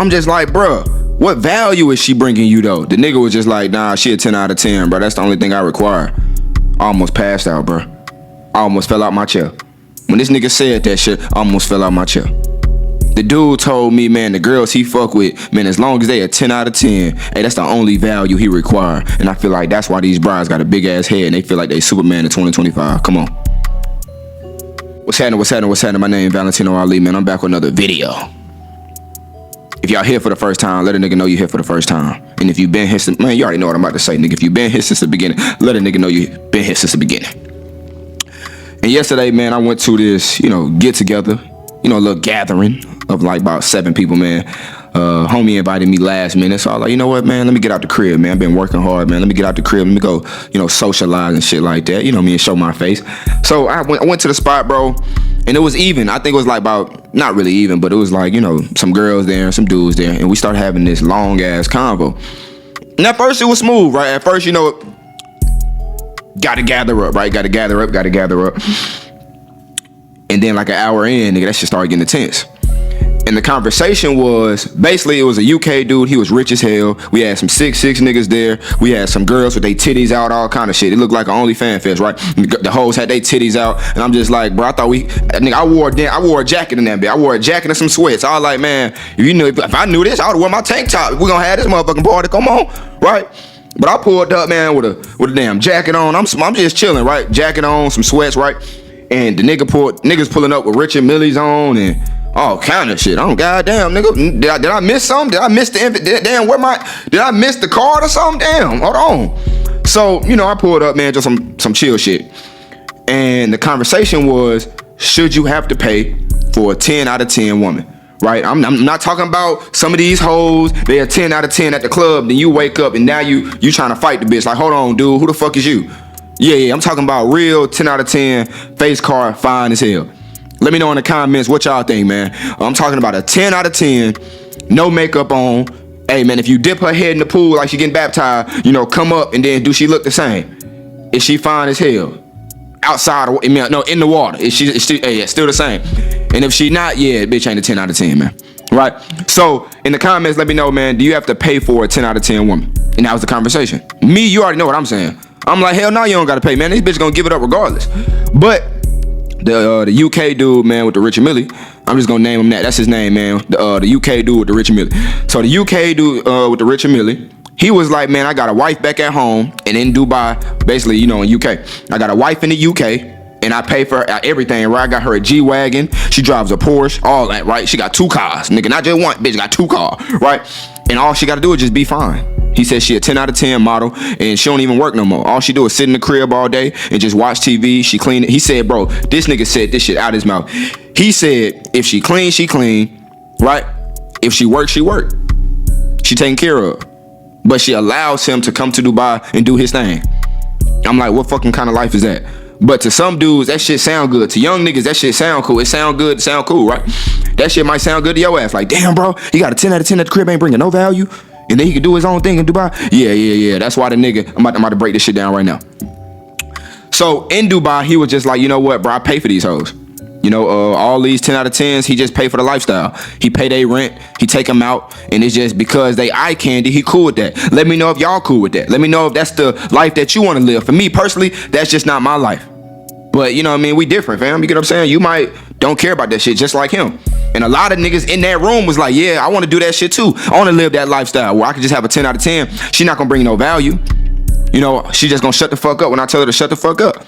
I'm just like, bruh, what value is she bringing you though? The nigga was just like, nah, she a 10 out of 10, bro. That's the only thing I require. I almost passed out, bro. I almost fell out my chair. When this nigga said that shit, I almost fell out my chair. The dude told me, man, the girls he fuck with, man, as long as they a 10 out of 10, hey, that's the only value he require. And I feel like that's why these brides got a big ass head and they feel like they Superman in 2025. Come on. What's happening? My name is Valentino Ali, man. I'm back with another video. If y'all here for the first time, let a nigga know you here for the first time. And if you been here since, man, you already know what I'm about to say, nigga. If you been here since the beginning, let a nigga know you been here since the beginning. And yesterday, man, I went to this, get together, a little gathering of like about 7 people, man. Homie invited me last minute, so I was like, you know what, man, let me get out the crib, man. I've been working hard, man. Let me get out the crib. Let me go, socialize and shit like that. Me, and show my face. So I went to the spot, bro, and it was even. I think it was like about, not really even, but it was like, some girls there and some dudes there, and we started having this long ass convo. And at first it was smooth, right? At first, gotta gather up, right? Gotta gather up. And then like an hour in, nigga, that shit started getting intense. And the conversation was, basically it was a UK dude, he was rich as hell. We had some 6'6" niggas there. We had some girls with their titties out, all kind of shit. It looked like an OnlyFans fest, right? The hoes had their titties out. And I'm just like, bro, I thought I wore a jacket in that bit. I wore a jacket and some sweats. I was like, man, if I knew this, I would've worn my tank top. We're gonna have this motherfucking party, come on, right? But I pulled up, man, with a damn jacket on. I'm just chilling, right? Jacket on, some sweats, right? And the niggas pulling up with Richard Millie's on and all kind of shit. Oh, goddamn, nigga. Did I miss something? Did I miss did I miss the card or something? Damn, hold on. So, I pulled up, man, just some chill shit. And the conversation was, should you have to pay for a 10 out of 10 woman? Right? I'm not talking about some of these hoes, they are 10 out of 10 at the club, then you wake up and now you trying to fight the bitch. Like, hold on, dude, who the fuck is you? Yeah, I'm talking about real 10 out of 10, face card, fine as hell. Let me know in the comments what y'all think, man. I'm talking about a 10 out of 10, no makeup on. Hey, man, if you dip her head in the pool like she getting baptized, come up and then do she look the same? Is she fine as hell? Outside, in the water. Is she still the same? And if she not, yeah, bitch ain't a 10 out of 10, man. Right? So, in the comments, let me know, man, do you have to pay for a 10 out of 10 woman? And that was the conversation. Me, you already know what I'm saying. I'm like, hell no, you don't gotta pay, man. This bitch gonna give it up regardless. But the UK dude, man, with the Richard Millie, I'm just gonna name him that. That's his name, man. The UK dude with the Richard Millie. So the UK dude with the Richard Millie, he was like, man, I got a wife back at home and in Dubai, basically, in UK. I got a wife in the UK and I pay for everything, right? I got her a G-Wagon. She drives a Porsche, all that, right? She got 2 cars, nigga, not just one, bitch got 2 cars, right? And all she gotta do is just be fine. He said she a 10 out of 10 model and she don't even work no more. All she do is sit in the crib all day and just watch TV. She clean it. He said, bro, this nigga said this shit out his mouth. He said, if she clean, she clean, right? If she work, she work. She taken care of. But she allows him to come to Dubai and do his thing. I'm like, what fucking kind of life is that? But to some dudes, that shit sound good. To young niggas, that shit sound cool. It sound good, it sound cool, right? That shit might sound good to your ass. Like, damn, bro, he got a 10 out of 10 at the crib, ain't bringing no value. And then he could do his own thing in Dubai. Yeah. That's why the nigga, I'm about to break this shit down right now. So in Dubai, he was just like, you know what, bro, I pay for these hoes. All these 10 out of 10s, he just pay for the lifestyle. He pay their rent, he take them out, and it's just because they eye candy, he cool with that. Let me know if y'all cool with that. Let me know if that's the life that you want to live. For me personally, that's just not my life. But you know what I mean, we different, fam. You get what I'm saying? You might don't care about that shit just like him. And a lot of niggas in that room was like, yeah, I want to do that shit too. I want to live that lifestyle where I can just have a 10 out of 10. She not gonna bring no value. She just gonna shut the fuck up when I tell her to shut the fuck up.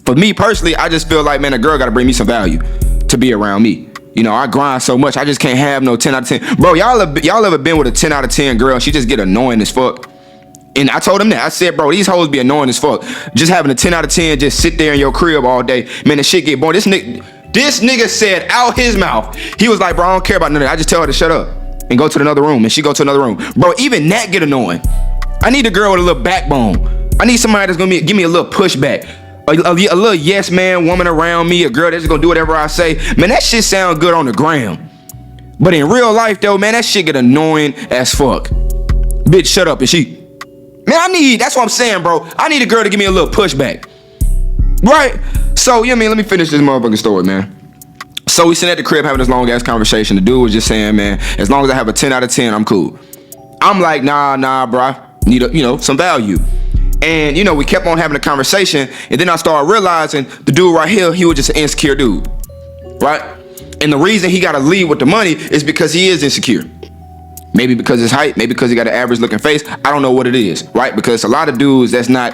For me personally, I just feel like, man, a girl gotta bring me some value to be around me. I grind so much, I just can't have no 10 out of 10. Bro, y'all ever been with a 10 out of 10 girl? She just get annoying as fuck. And I told him that. I said, bro, these hoes be annoying as fuck. Just having a 10 out of 10, just sit there in your crib all day. Man, the shit get boring. This nigga said out his mouth, he was like, bro, I don't care about none of that. I just tell her to shut up and go to another room. And she go to another room. Bro, even that get annoying. I need a girl with a little backbone. I need somebody that's gonna give me a little pushback. A little yes man woman around me. A girl that's gonna do whatever I say. Man, that shit sound good on the gram. But in real life though, man, that shit get annoying as fuck. Bitch, shut up. And she... Man, that's what I'm saying, bro. I need a girl to give me a little pushback. Right? So, let me finish this motherfucking story, man. So we sitting at the crib having this long ass conversation. The dude was just saying, man, as long as I have a 10 out of 10, I'm cool. I'm like, nah, bro. I need some value. And we kept on having a conversation, and then I started realizing the dude right here, he was just an insecure dude, right? And the reason he got to lead with the money is because he is insecure. Maybe because his height, maybe because he got an average looking face. I don't know what it is, right? Because a lot of dudes that's not,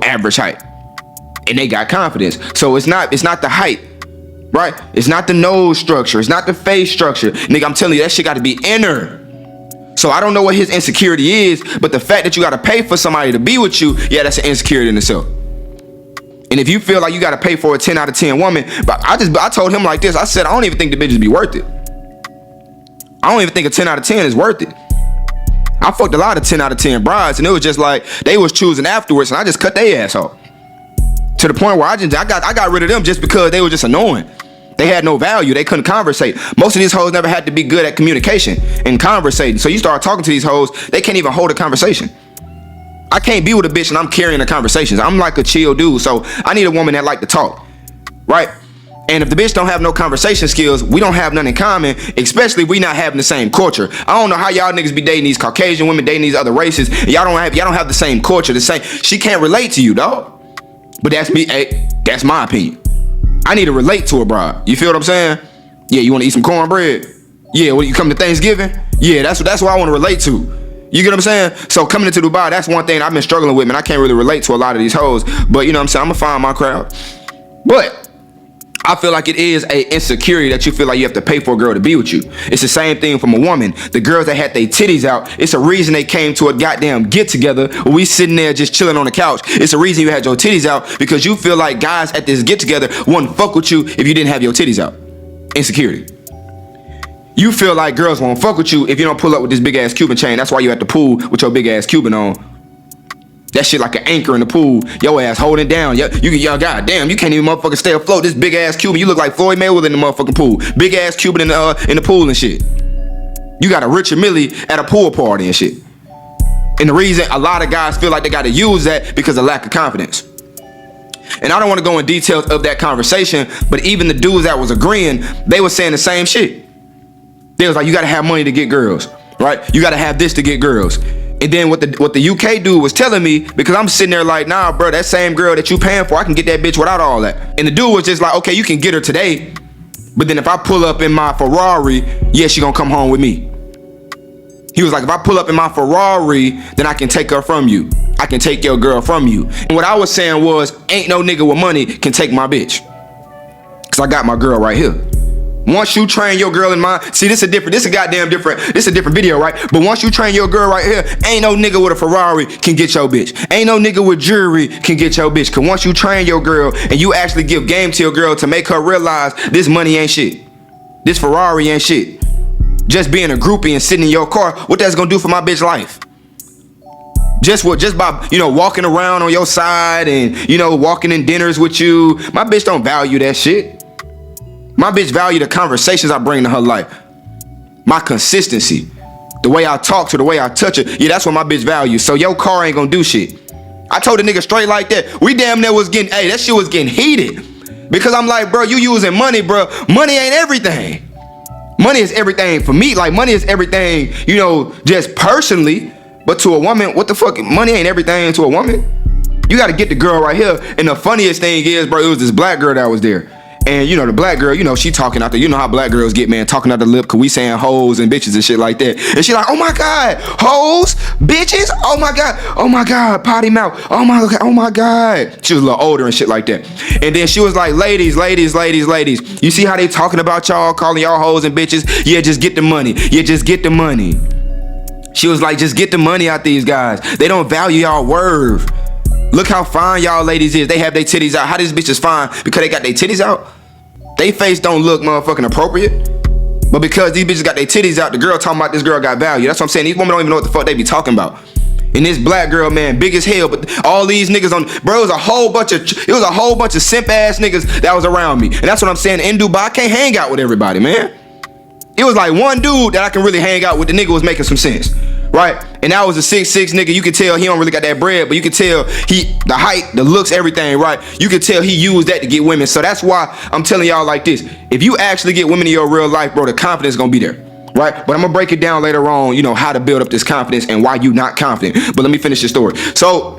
average height, and they got confidence. So it's not the height, right? It's not the nose structure. It's not the face structure. Nigga, I'm telling you, that shit got to be inner. So I don't know what his insecurity is, but the fact that you got to pay for somebody to be with you, yeah, that's an insecurity in itself. And if you feel like you got to pay for a 10 out of 10 woman, but I told him like this. I said, I don't even think the bitches be worth it. I don't even think a 10 out of 10 is worth it. I fucked a lot of 10 out of 10 brides, and it was just like they was choosing afterwards, and I just cut their ass off. To the point where I got rid of them just because they were just annoying. They had no value. They couldn't conversate. Most of these hoes never had to be good at communication and conversating. So you start talking to these hoes, they can't even hold a conversation. I can't be with a bitch and I'm carrying the conversations. I'm like a chill dude, so I need a woman that like to talk, right? And if the bitch don't have no conversation skills, we don't have nothing in common, especially if we not having the same culture. I don't know how y'all niggas be dating these Caucasian women, dating these other races, and y'all don't have the same culture, she can't relate to you, dog. But that's me, that's my opinion. I need to relate to a bride. You feel what I'm saying? Yeah, you want to eat some cornbread? Yeah, when you come to Thanksgiving? Yeah, that's what I want to relate to. You get what I'm saying? So coming into Dubai, that's one thing I've been struggling with, man. I can't really relate to a lot of these hoes. But you know what I'm saying? I'm going to find my crowd. But I feel like it is a insecurity that you feel like you have to pay for a girl to be with you. It's the same thing from a woman. The girls that had their titties out, it's a reason they came to a goddamn get together. We sitting there just chilling on the couch. It's a reason you had your titties out, because you feel like guys at this get together wouldn't fuck with you if you didn't have your titties out. Insecurity. You feel like girls won't fuck with you if you don't pull up with this big ass Cuban chain. That's why you at the pool with your big ass Cuban on. That shit like an anchor in the pool. Your ass holding down. Y'all goddamn, you can't even motherfucking stay afloat. This big ass Cuban, you look like Floyd Mayweather in the motherfucking pool. Big ass Cuban in the pool and shit. You got a Richard Millie at a pool party and shit. And the reason a lot of guys feel like they got to use that because of lack of confidence. And I don't want to go in details of that conversation, but even the dudes that was agreeing, they were saying the same shit. They was like, you got to have money to get girls, right? You got to have this to get girls. And then what the UK dude was telling me, because I'm sitting there like, nah, bro, that same girl that you paying for, I can get that bitch without all that. And the dude was just like, okay, you can get her today, but then if I pull up in my Ferrari, yeah, she gonna come home with me. He was like, if I pull up in my Ferrari, then I can take her from you. I can take your girl from you. And what I was saying was, ain't no nigga with money can take my bitch. Cause I got my girl right here. Once you train your girl in mind, see, this is a different video, right? But once you train your girl right here, ain't no nigga with a Ferrari can get your bitch. Ain't no nigga with jewelry can get your bitch. Cause once you train your girl and you actually give game to your girl to make her realize this money ain't shit. This Ferrari ain't shit. Just being a groupie and sitting in your car, what that's gonna do for my bitch life? Just by, walking around on your side and, walking in dinners with you. My bitch don't value that shit. My bitch value the conversations I bring to her life. My consistency. The way I talk to, the way I touch her. Yeah, that's what my bitch values. So your car ain't gonna do shit. I told the nigga straight like that. We damn near was getting, that shit was getting heated. Because I'm like, bro, you using money, bro. Money ain't everything. Money is everything for me. Like, money is everything, just personally. But to a woman, what the fuck? Money ain't everything to a woman. You gotta get the girl right here. And the funniest thing is, bro, it was this black girl that was there. And the black girl, she talking out there. You know how black girls get, man, talking out the lip, cause we saying hoes and bitches and shit like that. And she like, oh my God, hoes, bitches, oh my God, potty mouth, oh my God. She was a little older and shit like that. And then she was like, ladies. You see how they talking about y'all, calling y'all hoes and bitches? Yeah, just get the money. Yeah, just get the money. She was like, just get the money out these guys. They don't value y'all worth. Look how fine y'all ladies is. They have their titties out. How these bitches fine? Because they got their titties out? They face don't look motherfucking appropriate. But because these bitches got their titties out, the girl talking about this girl got value. That's what I'm saying. These women don't even know what the fuck they be talking about. And this black girl, man, big as hell. But all these niggas bro, it was a whole bunch of simp ass niggas that was around me. And that's what I'm saying. In Dubai, I can't hang out with everybody, man. It was like one dude that I can really hang out with. The nigga was making some sense. right? And that was a 6'6" nigga. You could tell he don't really got that bread, but you could tell the height, the looks, everything, right? You could tell he used that to get women. So that's why I'm telling y'all like this. If you actually get women in your real life, bro, the confidence is gonna be there, right? But I'm gonna break it down later on, you know, how to build up this confidence and why you not confident. But let me finish the story. So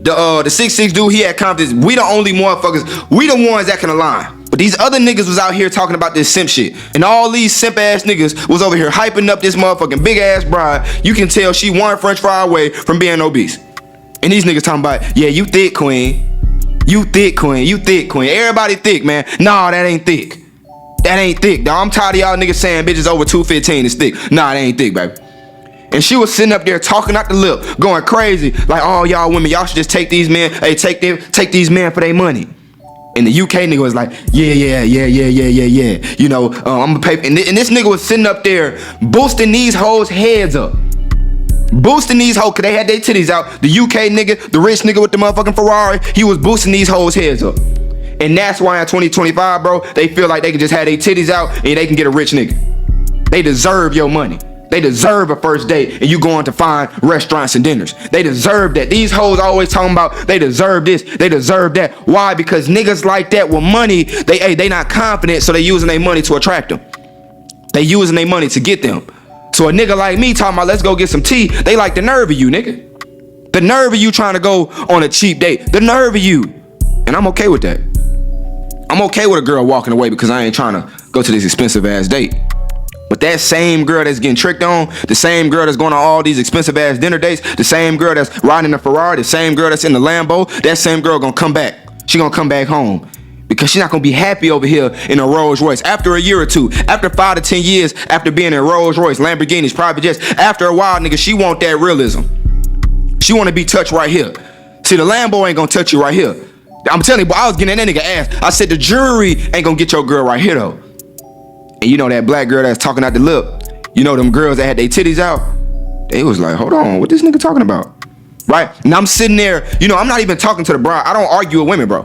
the 6'6" dude, he had confidence. We the only motherfuckers, we the ones that can align. But these other niggas was out here talking about this simp shit. And all these simp ass niggas was over here hyping up this motherfucking big ass bride. You can tell she one french fry away from being obese. And these niggas talking about, yeah, you thick, queen. You thick, queen. You thick, queen. Everybody thick, man. Nah, that ain't thick. That ain't thick, dog. I'm tired of y'all niggas saying bitches over 215 is thick. Nah, that ain't thick, baby. And she was sitting up there talking out the lip, going crazy. Like, oh, y'all women, y'all should just take these men. Hey, take these men for their money. And the UK nigga was like, yeah. You know, I'm gonna pay. And this nigga was sitting up there boosting these hoes' heads up. Boosting these hoes, cause they had their titties out. The UK nigga, the rich nigga with the motherfucking Ferrari, he was boosting these hoes' heads up. And that's why in 2025, bro, they feel like they can just have their titties out and they can get a rich nigga. They deserve your money. They deserve a first date and you going to find restaurants and dinners. They deserve that. These hoes always talking about they deserve this, they deserve that. Why? Because niggas like that with money, they not confident, so they using their money to attract them. They using their money to get them. So a nigga like me talking about let's go get some tea, they like the nerve of you, nigga. The nerve of you trying to go on a cheap date. The nerve of you. And I'm okay with that. I'm okay with a girl walking away because I ain't trying to go to this expensive ass date. But that same girl that's getting tricked on, the same girl that's going on all these expensive ass dinner dates, the same girl that's riding a Ferrari, the same girl that's in the Lambo, that same girl gonna come back. She gonna come back home because she's not gonna be happy over here in a Rolls Royce. After a year or two, after 5 to 10 years, after being in Rolls Royce, Lamborghinis, private jets, after a while, nigga, she want that realism. She want to be touched right here. See, the Lambo ain't gonna touch you right here. I'm telling you, but I was getting that nigga ass. I said the jury ain't gonna get your girl right here though. And you know that black girl that's talking out the lip, you know them girls that had their titties out, they was like, hold on, what this nigga talking about? Right? And I'm sitting there, you know, I'm not even talking to the bride. I don't argue with women, bro.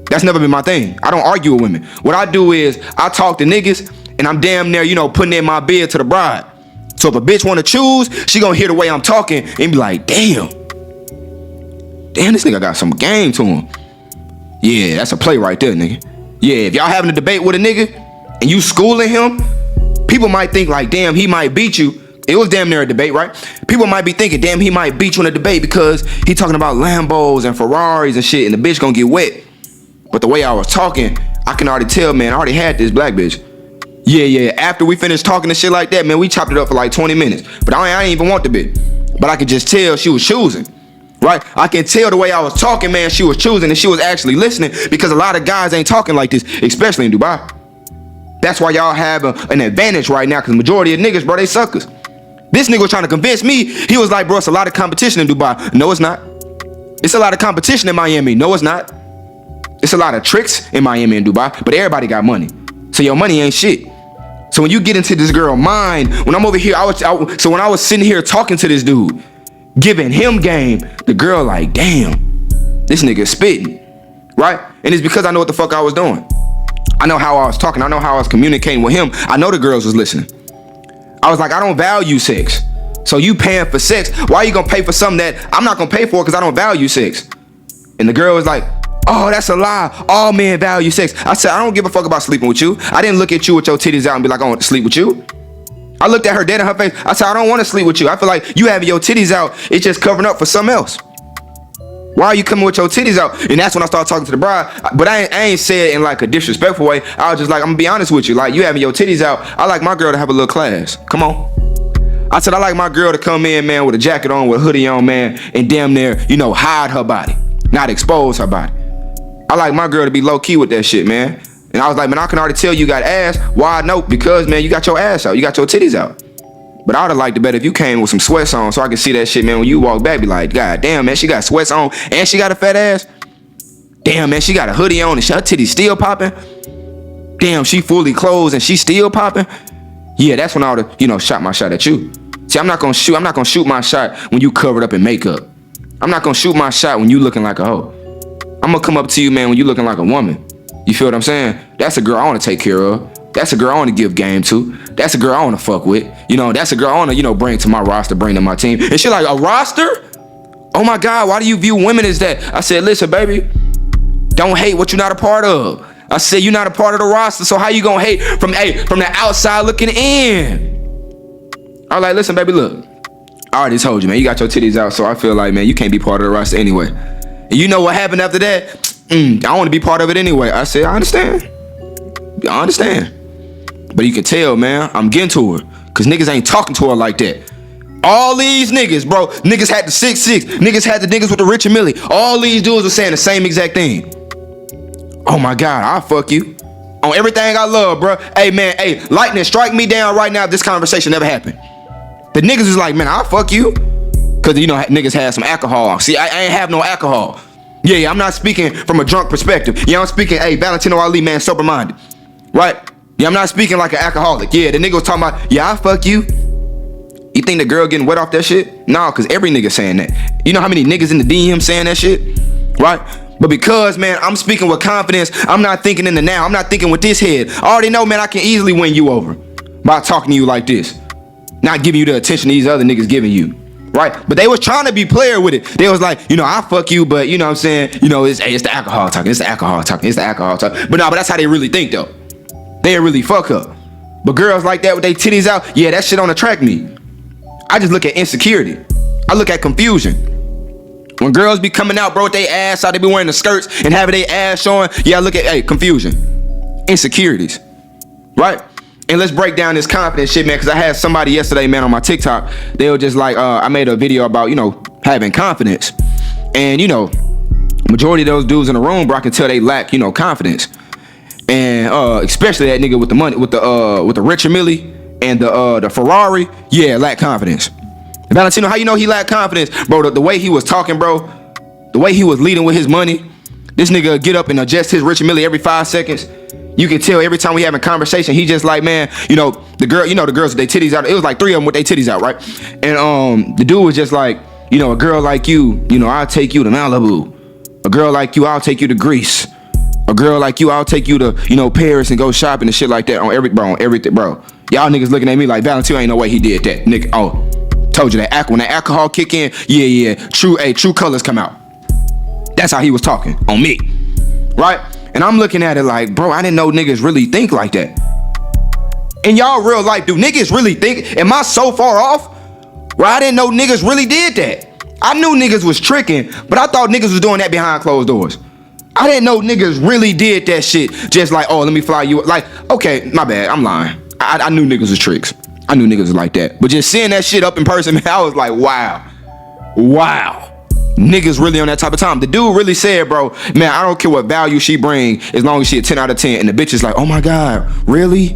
That's never been my thing. I don't argue with women. What I do is I talk to niggas and I'm damn near, you know, putting in my bid to the bride. So if a bitch wanna choose, she gonna hear the way I'm talking and be like, damn, this nigga got some game to him. Yeah, that's a play right there, nigga. Yeah, if y'all having a debate with a nigga, and you schooling him, people might think like, damn, he might beat you. It was damn near a debate, right? People might be thinking, damn, he might beat you in a debate because he talking about Lambos and Ferraris and shit, and the bitch gonna get wet. But the way I was talking, I can already tell, man, I already had this black bitch. Yeah. After we finished talking and shit like that, man, we chopped it up for like 20 minutes. But I didn't even want the bitch. But I could just tell she was choosing. Right? I can tell the way I was talking, man, she was choosing and she was actually listening, because a lot of guys ain't talking like this, especially in Dubai. That's why y'all have an advantage right now, because majority of niggas, bro, they suckers. This nigga was trying to convince me. He was like, bro, it's a lot of competition in Dubai. No, it's not. It's a lot of competition in Miami. No, it's not. It's a lot of tricks in Miami and Dubai, but everybody got money. So your money ain't shit. So when you get into this girl mind, when I'm over here, so when I was sitting here talking to this dude, giving him game, the girl like, damn, this nigga spitting, right? And it's because I know what the fuck I was doing. I know how I was talking. I know how I was communicating with him. I know the girls was listening. I was like, I don't value sex. So you paying for sex. Why are you gonna pay for something that I'm not gonna pay for because I don't value sex? And the girl was like, oh, that's a lie. All men value sex. I said, I don't give a fuck about sleeping with you. I didn't look at you with your titties out and be like, I want to sleep with you. I looked at her dead in her face. I said, I don't want to sleep with you. I feel like you having your titties out, it's just covering up for something else. Why are you coming with your titties out? And that's when I started talking to the bride. But I ain't say it in like a disrespectful way. I was just like, I'm gonna be honest with you. Like, you having your titties out, I like my girl to have a little class. Come on. I said, I like my girl to come in, man, with a jacket on, with a hoodie on, man, and damn near, you know, hide her body, not expose her body. I like my girl to be low key with that shit, man. And I was like, man, I can already tell you got ass. Why? No, because, man, you got your ass out. You got your titties out. But I would have liked it better if you came with some sweats on so I could see that shit, man. When you walk back, be like, God damn, man, she got sweats on and she got a fat ass. Damn, man, she got a hoodie on and her titties still popping. Damn, she fully clothed and she still popping. Yeah, that's when I would have, you know, shot my shot at you. See, I'm not gonna shoot my shot when you covered up in makeup. I'm not gonna shoot my shot when you looking like a hoe. I'm gonna come up to you, man, when you looking like a woman. You feel what I'm saying? That's a girl I wanna take care of. That's a girl I want to give game to. That's a girl I want to fuck with. You know, that's a girl I want to, you know, bring to my roster, bring to my team. And she like, a roster? Oh my God, why do you view women as that? I said, listen, baby, don't hate what you're not a part of. I said, you're not a part of the roster, so how you gonna hate from the outside looking in? I was like, listen, baby, look, I already told you, man, you got your titties out, so I feel like, man, you can't be part of the roster anyway. And you know what happened after that? I don't want to be part of it anyway. I said, I understand. But you can tell, man, I'm getting to her, because niggas ain't talking to her like that. All these niggas, bro, niggas had the 6'6", niggas had the niggas with the Rich and Millie. All these dudes were saying the same exact thing. Oh my God, I'll fuck you on everything I love, bro. Hey, man, hey, lightning, strike me down right now if this conversation never happened. The niggas is like, man, I'll fuck you. Because, you know, niggas had some alcohol. See, I ain't have no alcohol. Yeah, I'm not speaking from a drunk perspective. Yeah, I'm speaking, hey, Valentino Ali, man, sober-minded. Right? Yeah, I'm not speaking like an alcoholic. Yeah, the nigga was talking about, yeah, I'll fuck you. You think the girl getting wet off that shit? No, because every nigga saying that. You know how many niggas in the DM saying that shit? Right? But because, man, I'm speaking with confidence, I'm not thinking in the now. I'm not thinking with this head. I already know, man, I can easily win you over by talking to you like this. Not giving you the attention these other niggas giving you. Right? But they was trying to be player with it. They was like, you know, I fuck you, but you know what I'm saying? You know, it's the alcohol talking. It's the alcohol talking. It's the alcohol talking. But no, but that's how they really think, though. They really fuck up. But girls like that with their titties out, yeah, that shit don't attract me. I just look at insecurity. I look at confusion. When girls be coming out, bro, with their ass out, they be wearing the skirts and having their ass showing. Yeah, I look at, hey, confusion, insecurities, right? And let's break down this confidence shit, man, because I had somebody yesterday, man, on my TikTok. They were just like, I made a video about, you know, having confidence. And, you know, majority of those dudes in the room, bro, I can tell they lack, you know, confidence. And especially that nigga with the money, with the Richard Millie and the Ferrari, yeah, lack confidence. Valentino, how you know he lacked confidence? Bro, the way he was talking, bro, the way he was leading with his money, this nigga get up and adjust his Richard Millie every 5 seconds. You can tell every time we having conversation, he just like, man, you know, the girl, you know, the girls with their titties out. It was like 3 of them with their titties out, right? And the dude was just like, you know, a girl like you know, I'll take you to Malibu. A girl like you, I'll take you to Greece. A girl like you, I'll take you to, you know, Paris and go shopping and shit like that on everything, bro. Y'all niggas looking at me like, Valentino ain't no way he did that, nigga. Oh. Told you that when that alcohol kick in, yeah, true colors come out. That's how he was talking on me, right? And I'm looking at it like, bro, I didn't know niggas really think like that. In y'all real life, do niggas really think? Am I so far off? Right? I didn't know niggas really did that. I knew niggas was tricking, but I thought niggas was doing that behind closed doors. I didn't know niggas really did that shit. Just like, oh, let me fly you. Like, okay, my bad, I'm lying. I knew niggas was tricks. I knew niggas was like that. But just seeing that shit up in person, man, I was like, wow. Niggas really on that type of time. The dude really said, bro, man, I don't care what value she bring as long as she a 10 out of 10. And the bitch is like, oh my God, really?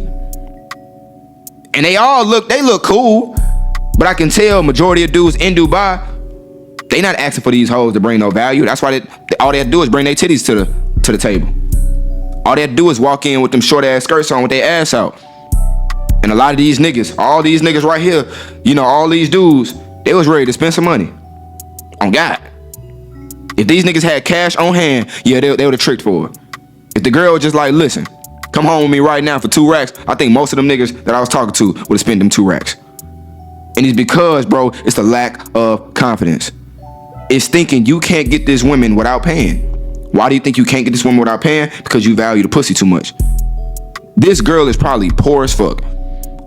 And they look cool. But I can tell majority of dudes in Dubai, they not asking for these hoes to bring no value. That's why all they have to do is bring their titties to the table. All they have to do is walk in with them short ass skirts on with their ass out. And a lot of these niggas, all these niggas right here, you know, all these dudes, they was ready to spend some money on God. If these niggas had cash on hand, yeah, they would have tricked for it. If the girl was just like, listen, come home with me right now for 2 racks, I think most of them niggas that I was talking to would have spent them 2 racks. And it's because, bro, it's the lack of confidence. It's thinking you can't get this woman without paying. Why do you think you can't get this woman without paying? Because you value the pussy too much. This girl is probably poor as fuck.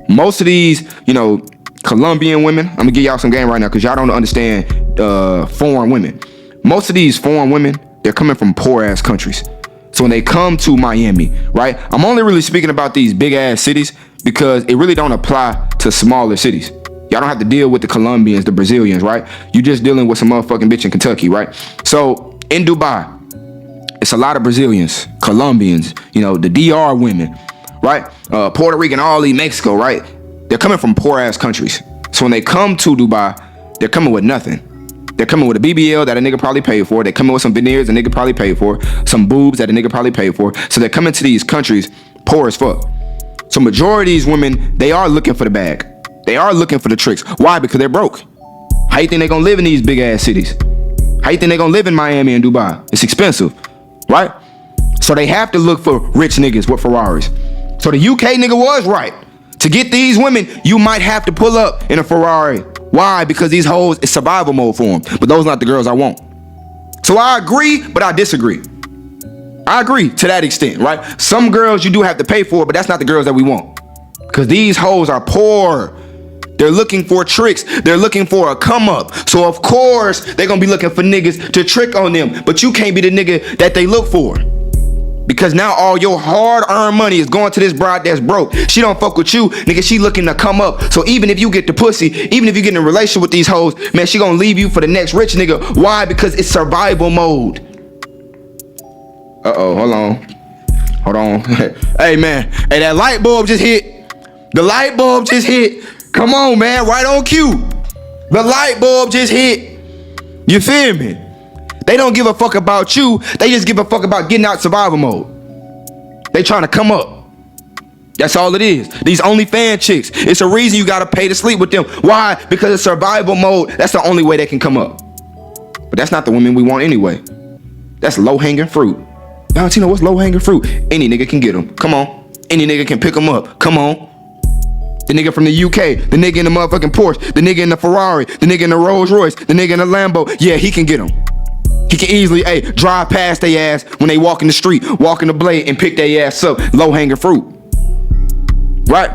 Most of these, you know, Colombian women, I'm gonna give y'all some game right now because y'all don't understand foreign women. Most of these foreign women, they're coming from poor ass countries. So when they come to Miami, right? I'm only really speaking about these big ass cities because it really don't apply to smaller cities. Y'all don't have to deal with the Colombians, the Brazilians, right? You're just dealing with some motherfucking bitch in Kentucky, right? So in Dubai, it's a lot of Brazilians, Colombians, you know, the DR women, right? Puerto Rican, all these Mexico, right? They're coming from poor ass countries. So when they come to Dubai, they're coming with nothing. They're coming with a BBL that a nigga probably paid for. They're coming with some veneers a nigga probably paid for. Some boobs that a nigga probably paid for. So they're coming to these countries poor as fuck. So majority of these women, they are looking for the bag. They are looking for the tricks. Why? Because they're broke. How you think they gonna live in these big ass cities? How you think they gonna live in Miami and Dubai? It's expensive, right? So they have to look for rich niggas with Ferraris. So the UK nigga was right. To get these women, you might have to pull up in a Ferrari. Why? Because these hoes is survival mode for them. But those are not the girls I want. So I agree, but I disagree. I agree to that extent, right? Some girls you do have to pay for, but that's not the girls that we want. Because these hoes are poor. They're looking for tricks. They're looking for a come up. So of course, they're going to be looking for niggas to trick on them. But you can't be the nigga that they look for. Because now all your hard-earned money is going to this broad that's broke. She don't fuck with you, nigga. She looking to come up. So even if you get the pussy, even if you get in a relationship with these hoes, man, she gonna leave you for the next rich nigga. Why? Because it's survival mode. Uh-oh, hold on. Hey, man. Hey, that light bulb just hit. The light bulb just hit. Come on, man. Right on cue. The light bulb just hit. You feel me? They don't give a fuck about you. They just give a fuck about getting out survival mode. They trying to come up. That's all it is. These OnlyFans chicks. It's a reason you gotta pay to sleep with them. Why? Because it's survival mode. That's the only way they can come up. But that's not the women we want anyway. That's low-hanging fruit. Valentino, what's low-hanging fruit? Any nigga can get them. Come on. Any nigga can pick them up. Come on. The nigga from the UK, the nigga in the motherfucking Porsche, the nigga in the Ferrari, the nigga in the Rolls Royce, the nigga in the Lambo. Yeah, he can get them. He can easily, drive past their ass when they walk in the street, walk in the blade and pick their ass up. Low-hanging fruit. Right?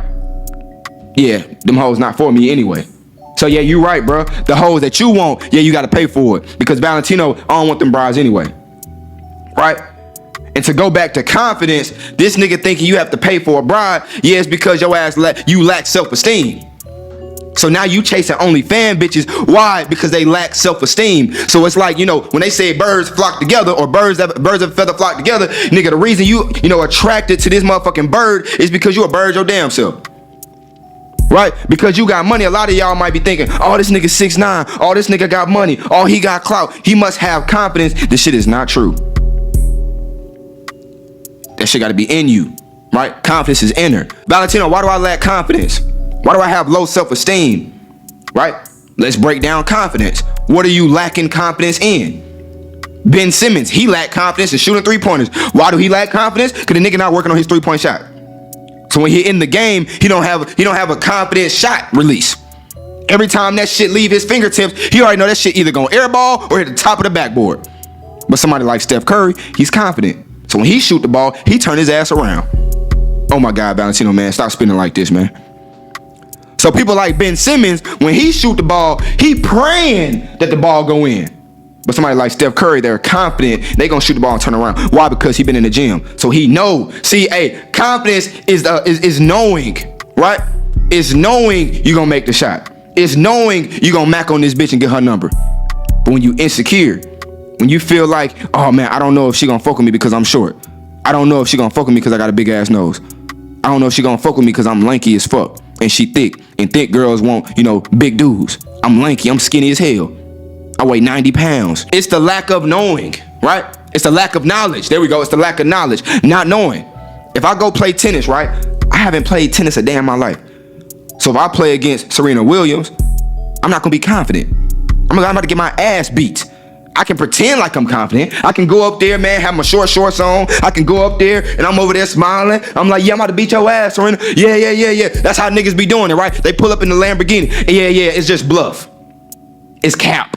Yeah, them hoes not for me anyway. So yeah, you right, bro. The hoes that you want, yeah, you gotta pay for it. Because Valentino, I don't want them brides anyway. Right? And to go back to confidence, this nigga thinking you have to pay for a bride, yeah, it's because your ass you lack self-esteem. So now you chasing OnlyFans bitches. Why? Because they lack self-esteem. So it's like, when they say birds flock together or birds of a feather flock together, nigga, the reason you attracted to this motherfucking bird is because you a bird your damn self. Right? Because you got money. A lot of y'all might be thinking, oh, this nigga 6'9". Oh, this nigga got money. Oh, he got clout. He must have confidence. This shit is not true. That shit got to be in you. Right? Confidence is inner. Valentino, why do I lack confidence? Why do I have low self-esteem? Right? Let's break down confidence. What are you lacking confidence in? Ben Simmons, he lacked confidence in shooting 3-pointers. Why do he lack confidence? Because the nigga not working on his 3-point shot. So when he in the game, he don't have a confident shot release. Every time that shit leave his fingertips, he already know that shit either gonna airball or hit the top of the backboard. But somebody like Steph Curry, he's confident. So when he shoot the ball, he turn his ass around. Oh my God, Valentino, man, stop spinning like this, man. So people like Ben Simmons, when he shoot the ball, he praying that the ball go in. But somebody like Steph Curry, they're confident they gonna shoot the ball and turn around. Why? Because he been in the gym. So he know. See, confidence is knowing, right? It's knowing you gonna make the shot. It's knowing you gonna mac on this bitch and get her number. But when you insecure, when you feel like, oh man, I don't know if she gonna fuck with me because I'm short. I don't know if she gonna fuck with me because I got a big ass nose. I don't know if she gonna fuck with me because I'm lanky as fuck. And she thick. And thick girls want, big dudes. I'm lanky. I'm skinny as hell. I weigh 90 pounds. It's the lack of knowing, right? It's the lack of knowledge. There we go. It's the lack of knowledge. Not knowing. If I go play tennis, right? I haven't played tennis a day in my life. So if I play against Serena Williams, I'm not gonna be confident. I'm about to get my ass beat. I can pretend like I'm confident. I can go up there, man, have my shorts on. I can go up there and I'm over there smiling. I'm like, yeah, I'm about to beat your ass, Serena. Yeah. That's how niggas be doing it, right? They pull up in the Lamborghini. Yeah, it's just bluff. It's cap.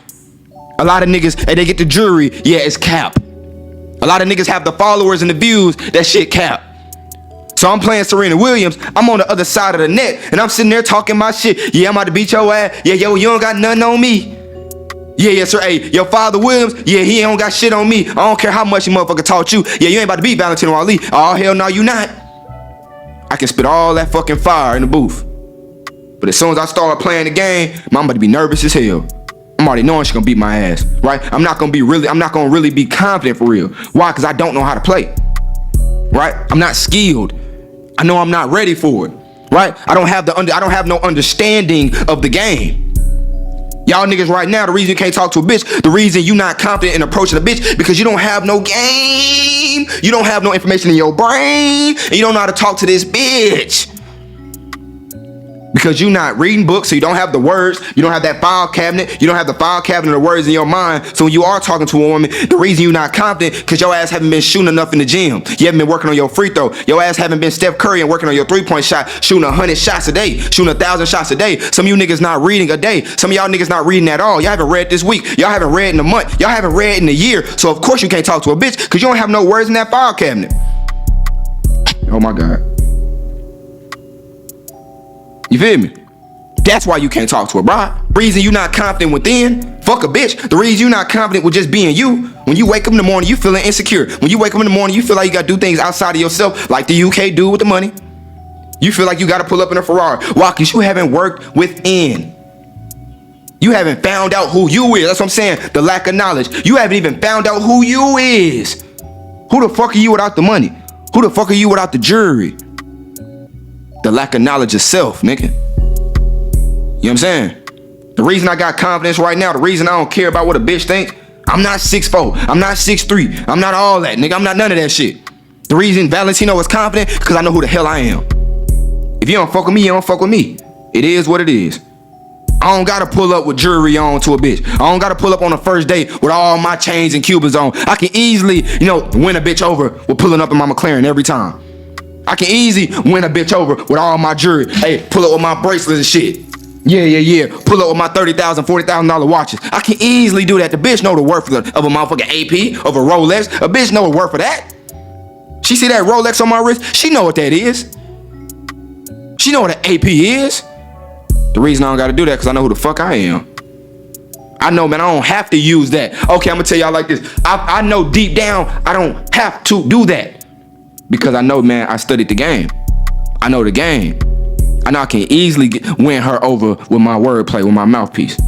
A lot of niggas, they get the jury. Yeah, it's cap. A lot of niggas have the followers and the views. That shit cap. So I'm playing Serena Williams. I'm on the other side of the net and I'm sitting there talking my shit. Yeah, I'm about to beat your ass. Yeah, yo, you don't got nothing on me. Yeah, sir. Hey, your father Williams, yeah, he ain't got shit on me. I don't care how much he motherfucker taught you. Yeah, you ain't about to beat Valentino Ali. Oh, hell no, you not. I can spit all that fucking fire in the booth. But as soon as I start playing the game, I'm about to be nervous as hell. I'm already knowing she's gonna beat my ass, right? I'm not gonna really be confident for real. Why? Because I don't know how to play, right? I'm not skilled. I know I'm not ready for it, right? I don't have no understanding of the game. Y'all niggas right now, the reason you can't talk to a bitch, the reason you not confident in approaching a bitch, because you don't have no game. You don't have no information in your brain, and you don't know how to talk to this bitch. Because you're not reading books, so you don't have the words, you don't have that file cabinet, you don't have the file cabinet of words in your mind. So when you are talking to a woman, the reason you're not confident, because your ass haven't been shooting enough in the gym. You haven't been working on your free throw. Your ass haven't been Steph Curry and working on your three-point shot, shooting 100 shots a day, shooting 1,000 shots a day. Some of you niggas not reading a day. Some of y'all niggas not reading at all. Y'all haven't read this week. Y'all haven't read in a month. Y'all haven't read in a year. So of course you can't talk to a bitch, because you don't have no words in that file cabinet. Oh my God. You feel me? That's why you can't talk to her, bro. Reason you not confident within, fuck a bitch. The reason you not confident with just being you, when you wake up in the morning, you feeling insecure. When you wake up in the morning, you feel like you gotta do things outside of yourself, like the UK dude with the money. You feel like you gotta pull up in a Ferrari. Why? Because you haven't worked within. You haven't found out who you is. That's what I'm saying. The lack of knowledge. You haven't even found out who you is. Who the fuck are you without the money? Who the fuck are you without the jewelry? The lack of knowledge of self, nigga. You know what I'm saying? The reason I got confidence right now, the reason I don't care about what a bitch think, I'm not 6'4", I'm not 6'3", I'm not all that, nigga. I'm not none of that shit. The reason Valentino is confident, because I know who the hell I am. If you don't fuck with me, you don't fuck with me. It is what it is. I don't gotta pull up with jewelry on to a bitch. I don't gotta pull up on a first date with all my chains and Cubans on. I can easily, win a bitch over with pulling up in my McLaren every time. I can easily win a bitch over with all my jewelry. Hey, pull up with my bracelets and shit. Yeah. Pull up with my $30,000, $40,000 watches. I can easily do that. The bitch know the worth of a motherfucking AP, of a Rolex. A bitch know the worth of that. She see that Rolex on my wrist. She know what that is. She know what an AP is. The reason I don't gotta do that, because I know who the fuck I am. I know, man, I don't have to use that. Okay, I'm gonna tell y'all like this. I know deep down I don't have to do that. Because I know, man, I studied the game. I know the game. I know I can easily win her over with my wordplay, with my mouthpiece.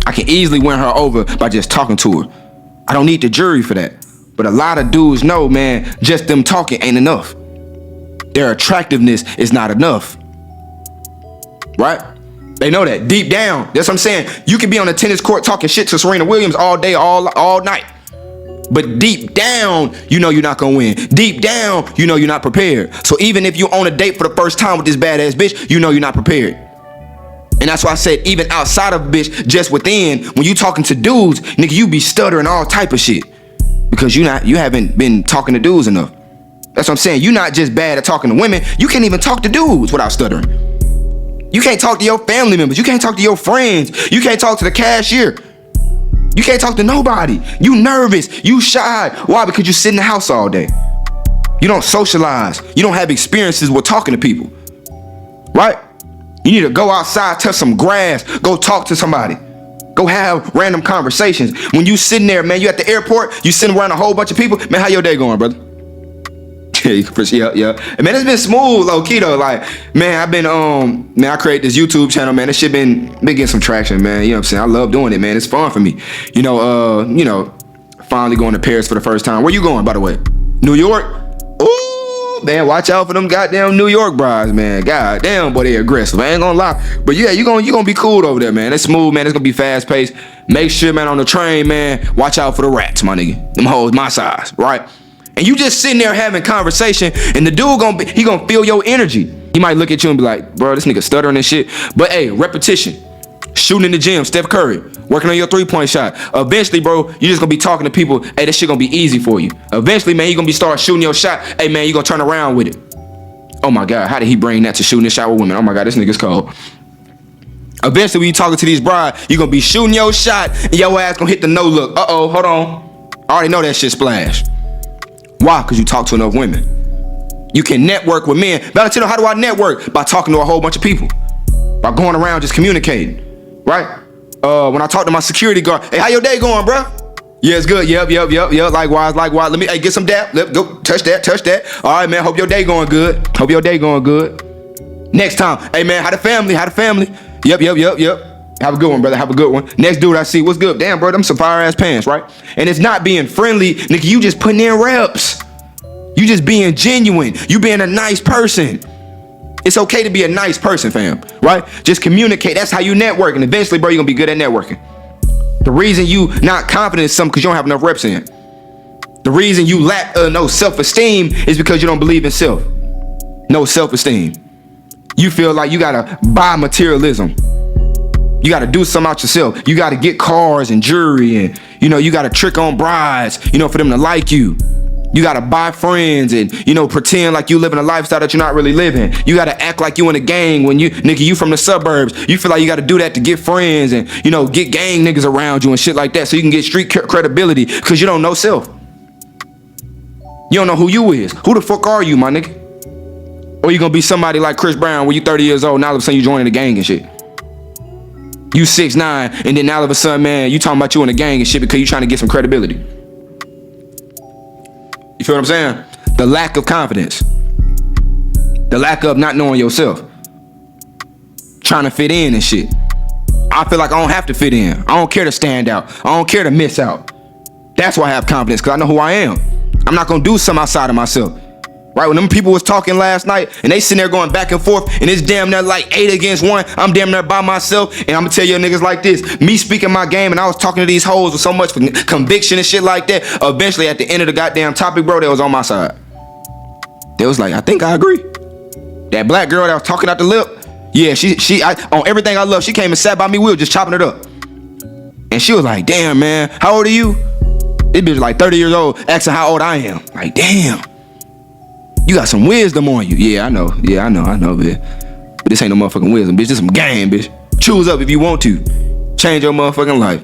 I can easily win her over by just talking to her. I don't need the jury for that. But a lot of dudes know, man, just them talking ain't enough. Their attractiveness is not enough. Right? They know that deep down. That's what I'm saying. You can be on the tennis court talking shit to Serena Williams all day, all night. But deep down, you know you're not gonna win. Deep down, you know you're not prepared. So even if you on a date for the first time with this badass bitch, you know you're not prepared. And that's why I said, even outside of bitch, just within, when you talking to dudes, nigga, you be stuttering all type of shit. Because you haven't been talking to dudes enough. That's what I'm saying. You're not just bad at talking to women. You can't even talk to dudes without stuttering. You can't talk to your family members. You can't talk to your friends. You can't talk to the cashier. You can't talk to nobody. You nervous. You shy. Why? Because you sit in the house all day. You don't socialize. You don't have experiences with talking to people. Right? You need to go outside, touch some grass, go talk to somebody. Go have random conversations. When you sitting there, man, you at the airport, you sitting around a whole bunch of people. Man, how your day going, brother? Yeah. And man, it's been smooth, low key though. Like, man, I've been I create this YouTube channel, man. This shit been getting some traction, man. You know what I'm saying? I love doing it, man. It's fun for me. Finally going to Paris for the first time. Where you going, by the way? New York? Ooh, man, watch out for them goddamn New York brides, man. God damn, boy, they aggressive. I ain't gonna lie. But yeah, you gonna be cool over there, man. It's smooth, man. It's gonna be fast paced. Make sure, man, on the train, man, watch out for the rats, my nigga. Them hoes my size, right? And you just sitting there having conversation, and the dude gonna feel your energy. He might look at you and be like, bro, this nigga stuttering and shit. But hey, repetition. Shooting in the gym, Steph Curry, working on your three-point shot. Eventually, bro, you just gonna be talking to people. Hey, this shit gonna be easy for you. Eventually, man, you gonna be start shooting your shot. Hey, man, you gonna turn around with it. Oh my God, how did he bring that to shooting the shot with women? Oh my God, this nigga's cold. Eventually, when you talking to these brides, you gonna be shooting your shot, and your ass gonna hit the no look. Uh-oh, hold on. I already know that shit splash. Why? Because you talk to enough women. You can network with men. Valentino, how do I network? By talking to a whole bunch of people. By going around just communicating. Right? When I talk to my security guard, hey, how your day going, bro? Yeah, it's good. Yep. Likewise. Let me get some dap. Let go. Touch that. All right, man. Hope your day going good. Next time, hey man, how the family? Yep. Have a good one, brother. Have a good one. Next dude I see, what's good? Damn, bro, them some fire ass pants, right? And it's not being friendly, nigga. You just putting in reps. You just being genuine. You being a nice person. It's okay to be a nice person, fam, right? Just communicate. That's how you network. And eventually, bro, you're gonna be good at networking. The reason you not confident in something because you don't have enough reps in. The reason you lack no self-esteem is because you don't believe in self. No self-esteem. You feel like you gotta buy materialism. You gotta do something out yourself. You gotta get cars and jewelry and, you gotta trick on brides, for them to like you. You gotta buy friends and, pretend like you living a lifestyle that you're not really living. You gotta act like you in a gang when you from the suburbs. You feel like you gotta do that to get friends and, get gang niggas around you and shit like that so you can get street credibility because you don't know self. You don't know who you is. Who the fuck are you, my nigga? Or you gonna be somebody like Chris Brown when you 30 years old and all of a sudden you joining the gang and shit. You 6'9", and then all of a sudden, man, you talking about you in the gang and shit because you trying to get some credibility. You feel what I'm saying? The lack of confidence. The lack of not knowing yourself. Trying to fit in and shit. I feel like I don't have to fit in. I don't care to stand out. I don't care to miss out. That's why I have confidence, because I know who I am. I'm not going to do something outside of myself. Right, when them people was talking last night and they sitting there going back and forth and it's damn near like 8 against 1, I'm damn near by myself, and I'm gonna tell you niggas like this, me speaking my game and I was talking to these hoes with so much conviction and shit like that, eventually at the end of the goddamn topic, bro, they was on my side. They was like, I think I agree. That black girl that was talking out the lip, yeah, she on everything I love, she came and sat by me, we were just chopping it up. And she was like, damn, man, how old are you? This bitch like 30 years old, asking how old I am. Like, damn. You got some wisdom on you. Yeah, I know, bitch. But this ain't no motherfucking wisdom, bitch. This some game, bitch. Choose up if you want to. Change your motherfucking life.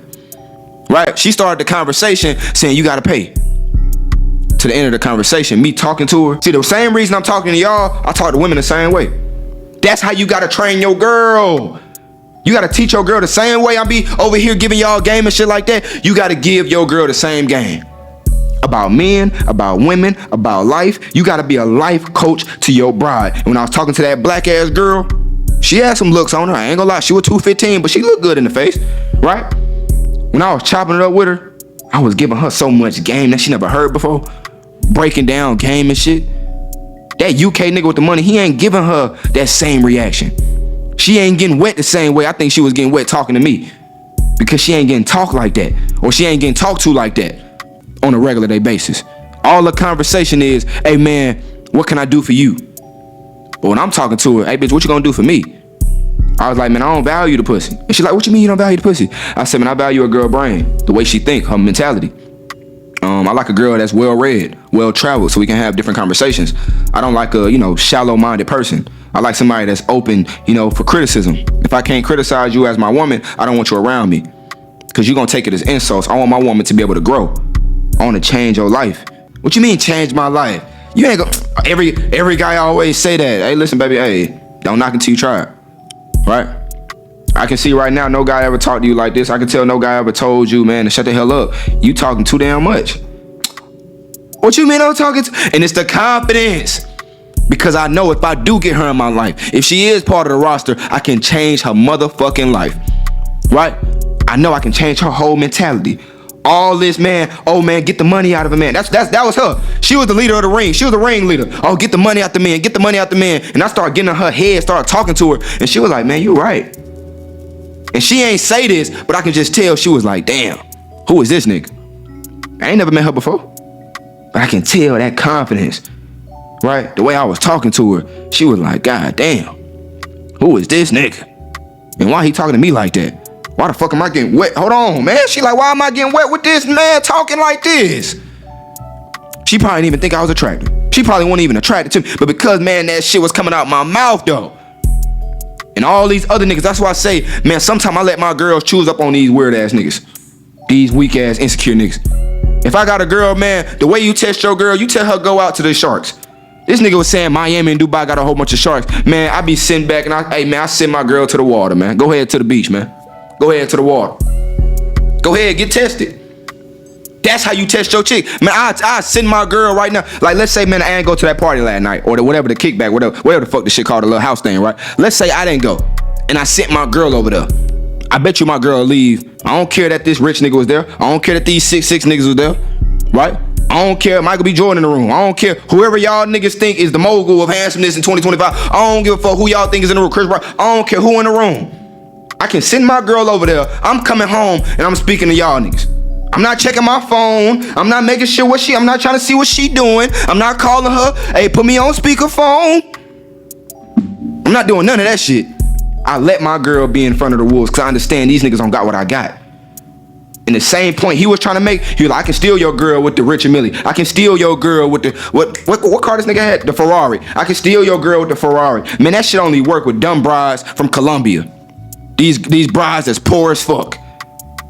Right? She started the conversation saying you gotta pay. To the end of the conversation, me talking to her. See, the same reason I'm talking to y'all, I talk to women the same way. That's how you gotta train your girl. You gotta teach your girl the same way I be over here giving y'all game and shit like that. You gotta give your girl the same game. About men, about women, about life. You gotta be a life coach to your bride. And when I was talking to that black ass girl, she had some looks on her. I ain't gonna lie, she was 215, but she looked good in the face, right? When I was chopping it up with her, I was giving her so much game that she never heard before. Breaking down game and shit. That UK nigga with the money, he ain't giving her that same reaction. She ain't getting wet the same way I think she was getting wet talking to me. Because she ain't getting talked like that. Or she ain't getting talked to like that on a regular day basis. All the conversation is, hey man, what can I do for you? But when I'm talking to her, hey bitch, what you gonna do for me? I was like, man, I don't value the pussy. And she's like, what you mean you don't value the pussy? I said, man, I value a girl brain, the way she think, her mentality. I like a girl that's well-read, well-traveled, so we can have different conversations. I don't like a, shallow-minded person. I like somebody that's open, for criticism. If I can't criticize you as my woman, I don't want you around me. Because you're gonna take it as insults. I want my woman to be able to grow. I want to change your life. What you mean change my life? You ain't gonna, every guy always say that. Hey, listen, baby, hey, don't knock until you try it. Right? I can see right now no guy ever talked to you like this. I can tell no guy ever told you, man, to shut the hell up. You talking too damn much. What you mean I'm talking And it's the confidence. Because I know if I do get her in my life, if she is part of the roster, I can change her motherfucking life. Right? I know I can change her whole mentality. All this, man, oh man, get the money out of a man. That was her. She was the leader of the ring. She was the ring leader. Oh, get the money out the man, get the money out the man. And I started getting in her head, started talking to her, and she was like, man, you right. And she ain't say this, but I can just tell she was like, damn, who is this nigga? I ain't never met her before. But I can tell that confidence, right? The way I was talking to her, she was like, God damn, who is this nigga? And why he talking to me like that? Why the fuck am I getting wet? Hold on, man. She like, why am I getting wet with this man talking like this? She probably didn't even think I was attractive. She probably wasn't even attracted to me. But because, man, that shit was coming out my mouth, though. And all these other niggas, that's why I say, man, sometimes I let my girls choose up on these weird ass niggas. These weak ass, insecure niggas. If I got a girl, man, the way you test your girl, you tell her go out to the sharks. This nigga was saying Miami and Dubai got a whole bunch of sharks. Man, I be sitting back and I send my girl to the water, man. Go ahead to the beach, man. Go ahead to the water. Go ahead, get tested. That's how you test your chick. Man, I send my girl right now. Like, let's say, man, I ain't go to that party last night. Or whatever the kickback, whatever the fuck the shit called, the little house thing, right? Let's say I didn't go. And I sent my girl over there. I bet you my girl will leave. I don't care that this rich nigga was there. I don't care that these 6'6" niggas was there. Right? I don't care Michael B. Jordan in the room. I don't care whoever y'all niggas think is the mogul of handsomeness in 2025. I don't give a fuck who y'all think is in the room. Chris Brown. I don't care who in the room. I can send my girl over there. I'm coming home and I'm speaking to y'all niggas. I'm not checking my phone. I'm not making sure I'm not trying to see what she doing. I'm not calling her, hey, put me on speakerphone. I'm I'm not doing none of that shit. I let my girl be in front of the wolves because I understand these niggas don't got what I got. And the same point he was trying to make, he was like, I can steal your girl with the Rich and Millie. I can steal your girl with the, what car this nigga had? The Ferrari. I can steal your girl with the Ferrari. Man, that shit only work with dumb brides from Colombia. These brides that's poor as fuck.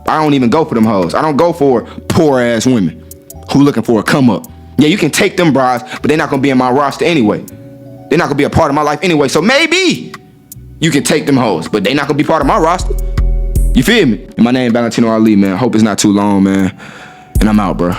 I don't even go for them hoes. I don't go for poor ass women who looking for a come up. Yeah, you can take them brides, but they're not gonna be in my roster anyway. They're not gonna be a part of my life anyway. So maybe you can take them hoes, but they're not gonna be part of my roster. You feel me? And my name Valentino Ali, man. Hope it's not too long, man. And I'm out, bro.